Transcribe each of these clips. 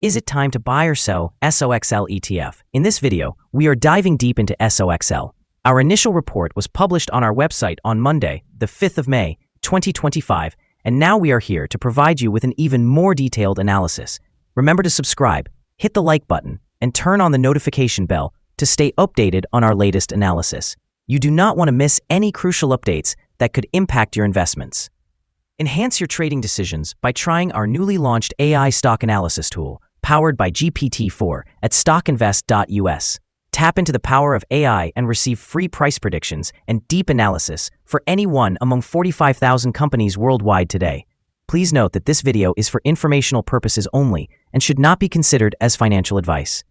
Is it time to buy or sell SOXL ETF? In this video, we are diving deep into SOXL. Our initial report was published on our website on Monday, the 5th of May, 2025, and now we are here to provide you with an even more detailed analysis. Remember to subscribe, hit the like button, and turn on the notification bell to stay updated on our latest analysis. You do not want to miss any crucial updates that could impact your investments. Enhance your trading decisions by trying our newly launched AI stock analysis tool, powered by GPT-4 at StockInvest.us. Tap into the power of AI and receive free price predictions and deep analysis for any one among 45,000 companies worldwide today. Please note that this video is for informational purposes only and should not be considered as financial advice.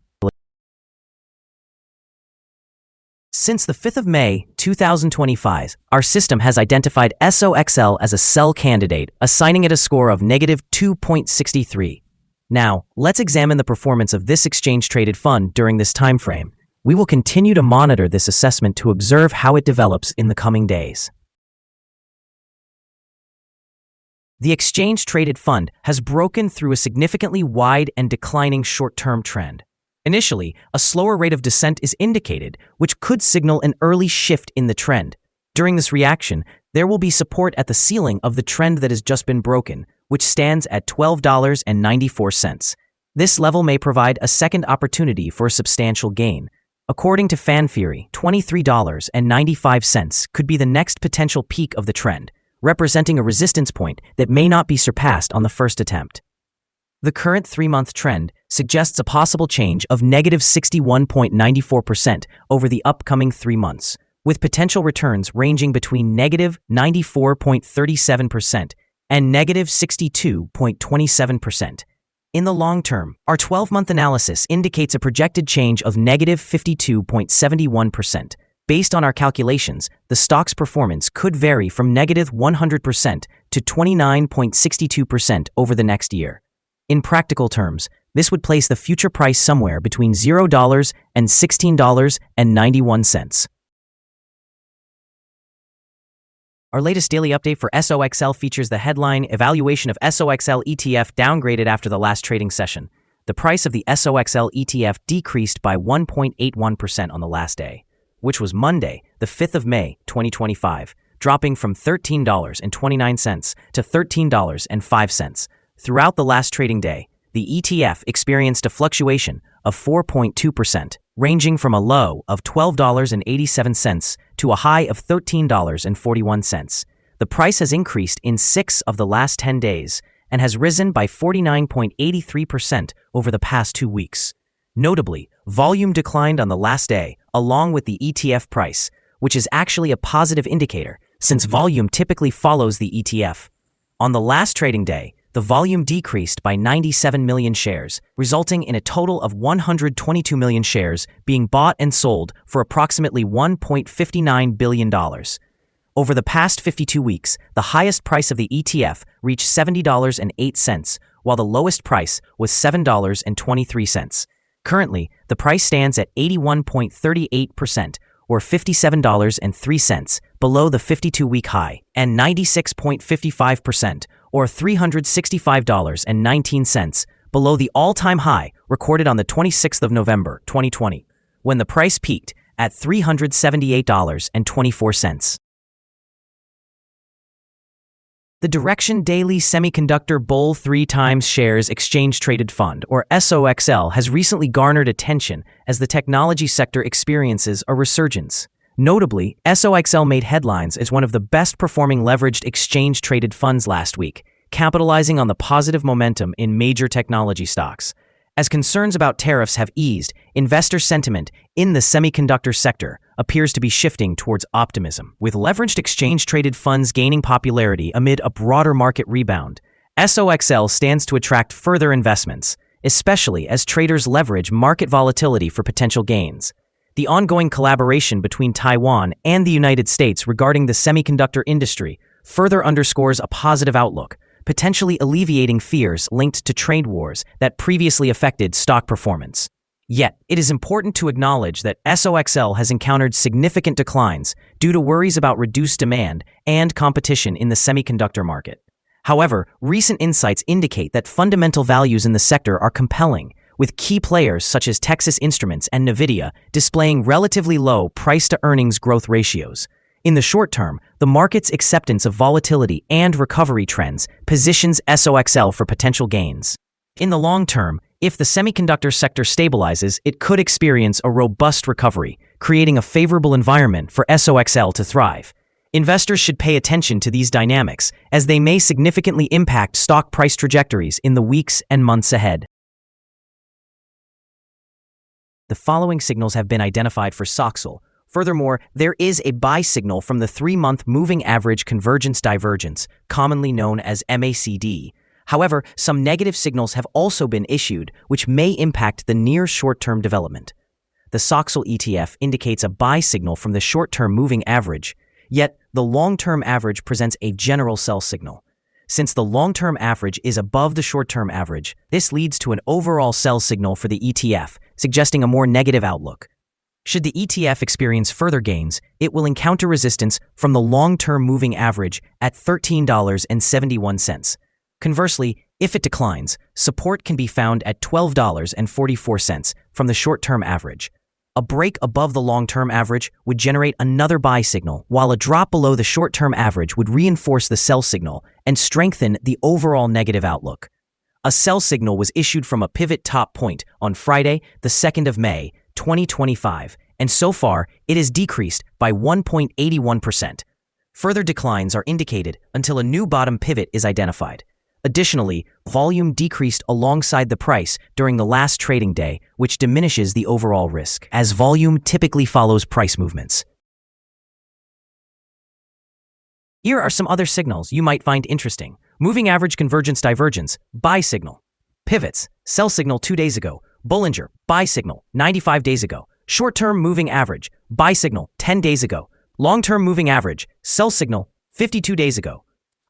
Since the 5th of May, 2025, our system has identified SOXL as a sell candidate, assigning it a score of -2.63. Now, let's examine the performance of this exchange-traded fund during this time frame. We will continue to monitor this assessment to observe how it develops in the coming days. The exchange-traded fund has broken through a significantly wide and declining short-term trend. Initially, a slower rate of descent is indicated, which could signal an early shift in the trend. During this reaction, there will be support at the ceiling of the trend that has just been broken, which stands at $12.94. This level may provide a second opportunity for a substantial gain. According to fan theory, $23.95 could be the next potential peak of the trend, representing a resistance point that may not be surpassed on the first attempt. The current 3-month trend suggests a possible change of -61.94% over the upcoming 3 months, with potential returns ranging between -94.37% and -62.27%. In the long term, our 12-month analysis indicates a projected change of -52.71%. Based on our calculations, the stock's performance could vary from -100% to 29.62% over the next year. In practical terms, this would place the future price somewhere between $0 and $16.91. Our latest daily update for SOXL features the headline, "Evaluation of SOXL ETF downgraded after the last trading session." The price of the SOXL ETF decreased by 1.81% on the last day, which was Monday, the 5th of May, 2025, dropping from $13.29 to $13.05. Throughout the last trading day, the ETF experienced a fluctuation of 4.2%, ranging from a low of $12.87 to a high of $13.41. The price has increased in 6 of the last 10 days and has risen by 49.83% over the past 2 weeks. Notably, volume declined on the last day, along with the ETF price, which is actually a positive indicator since volume typically follows the ETF. On the last trading day, the volume decreased by 97 million shares, resulting in a total of 122 million shares being bought and sold for approximately $1.59 billion. Over the past 52 weeks, the highest price of the ETF reached $70.08, while the lowest price was $7.23. Currently, the price stands at 81.38%, or $57.03, below the 52-week high, and 96.55%, or $365.19, below the all-time high recorded on the 26th of November, 2020, when the price peaked at $378.24. The Direction Daily Semiconductor Bull 3x Shares Exchange-Traded Fund, or SOXL, has recently garnered attention as the technology sector experiences a resurgence. Notably, SOXL made headlines as one of the best-performing leveraged exchange-traded funds last week, capitalizing on the positive momentum in major technology stocks. As concerns about tariffs have eased, investor sentiment in the semiconductor sector appears to be shifting towards optimism. With leveraged exchange-traded funds gaining popularity amid a broader market rebound, SOXL stands to attract further investments, especially as traders leverage market volatility for potential gains. The ongoing collaboration between Taiwan and the United States regarding the semiconductor industry further underscores a positive outlook, potentially alleviating fears linked to trade wars that previously affected stock performance. Yet, it is important to acknowledge that SOXL has encountered significant declines due to worries about reduced demand and competition in the semiconductor market. However, recent insights indicate that fundamental values in the sector are compelling, with key players such as Texas Instruments and NVIDIA displaying relatively low price-to-earnings growth ratios. In the short term, the market's acceptance of volatility and recovery trends positions SOXL for potential gains. In the long term, if the semiconductor sector stabilizes, it could experience a robust recovery, creating a favorable environment for SOXL to thrive. Investors should pay attention to these dynamics, as they may significantly impact stock price trajectories in the weeks and months ahead. The following signals have been identified for SOXL. Furthermore, there is a buy signal from the 3-month moving average convergence divergence, commonly known as MACD. However, some negative signals have also been issued, which may impact the near short-term development. The SOXL ETF indicates a buy signal from the short-term moving average, yet the long-term average presents a general sell signal. Since the long-term average is above the short-term average, this leads to an overall sell signal for the ETF, suggesting a more negative outlook. Should the ETF experience further gains, it will encounter resistance from the long-term moving average at $13.71. Conversely, if it declines, support can be found at $12.44 from the short-term average. A break above the long-term average would generate another buy signal, while a drop below the short-term average would reinforce the sell signal and strengthen the overall negative outlook. A sell signal was issued from a pivot top point on Friday, the 2nd of May, 2025, and so far, it has decreased by 1.81%. Further declines are indicated until a new bottom pivot is identified. Additionally, volume decreased alongside the price during the last trading day, which diminishes the overall risk, as volume typically follows price movements. Here are some other signals you might find interesting. Moving average convergence divergence, buy signal. Pivots, sell signal 2 days ago. Bollinger, buy signal, 95 days ago. Short-term moving average, buy signal, 10 days ago. Long-term moving average, sell signal, 52 days ago.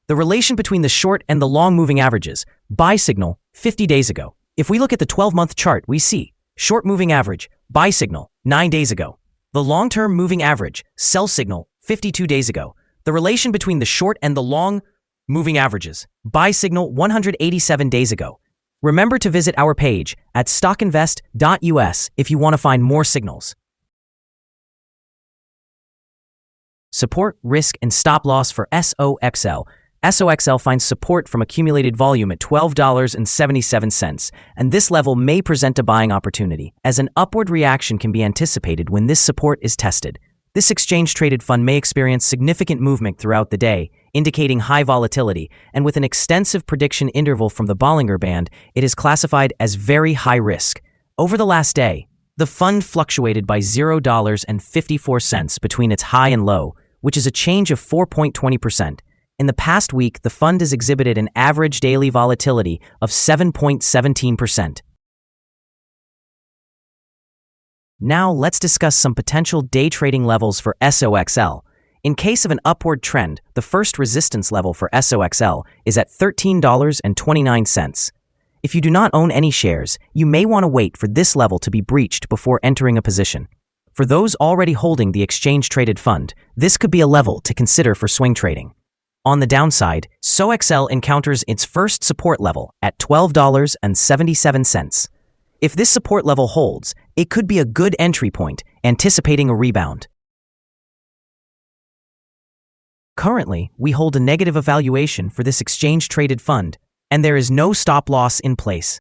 The relation between the short and the long moving averages, buy signal, 50 days ago. If we look at the 12-month chart, we see short moving average, buy signal, 9 days ago. The long-term moving average, sell signal, 52 days ago. The relation between the short and the long moving averages, buy signal, 187 days ago. Remember to visit our page at StockInvest.us if you want to find more signals. Support, risk, and stop loss for SOXL. SOXL finds support from accumulated volume at $12.77, and this level may present a buying opportunity, as an upward reaction can be anticipated when this support is tested. This exchange-traded fund may experience significant movement throughout the day, indicating high volatility, and with an extensive prediction interval from the Bollinger Band, it is classified as very high risk. Over the last day, the fund fluctuated by $0.54 between its high and low, which is a change of 4.20%. In the past week, the fund has exhibited an average daily volatility of 7.17%. Now let's discuss some potential day trading levels for SOXL. In case of an upward trend, the first resistance level for SOXL is at $13.29. If you do not own any shares, you may want to wait for this level to be breached before entering a position. For those already holding the exchange-traded fund, this could be a level to consider for swing trading. On the downside, SOXL encounters its first support level at $12.77. If this support level holds, it could be a good entry point, anticipating a rebound. Currently, we hold a negative evaluation for this exchange-traded fund, and there is no stop loss in place.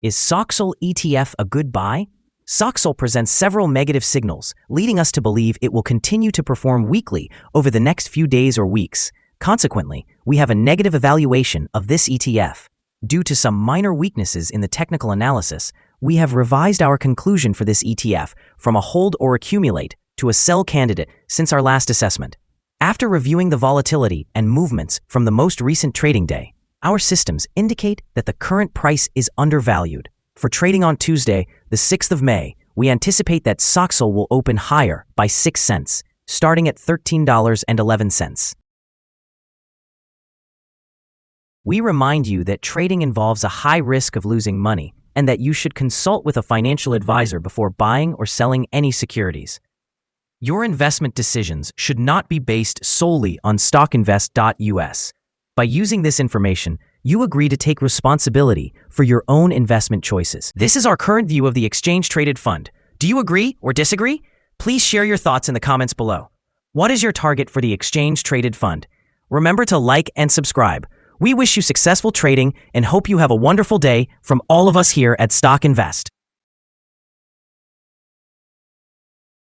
Is SOXL ETF a good buy? SOXL presents several negative signals, leading us to believe it will continue to perform weakly over the next few days or weeks. Consequently, we have a negative evaluation of this ETF. Due to some minor weaknesses in the technical analysis, we have revised our conclusion for this ETF from a hold or accumulate to a sell candidate since our last assessment. After reviewing the volatility and movements from the most recent trading day, our systems indicate that the current price is undervalued. For trading on Tuesday, the 6th of May, we anticipate that SOXL will open higher by 6 cents, starting at $13.11. We remind you that trading involves a high risk of losing money and that you should consult with a financial advisor before buying or selling any securities. Your investment decisions should not be based solely on StockInvest.us. By using this information, you agree to take responsibility for your own investment choices. This is our current view of the exchange-traded fund. Do you agree or disagree? Please share your thoughts in the comments below. What is your target for the exchange-traded fund? Remember to like and subscribe. We wish you successful trading and hope you have a wonderful day from all of us here at Stock Invest.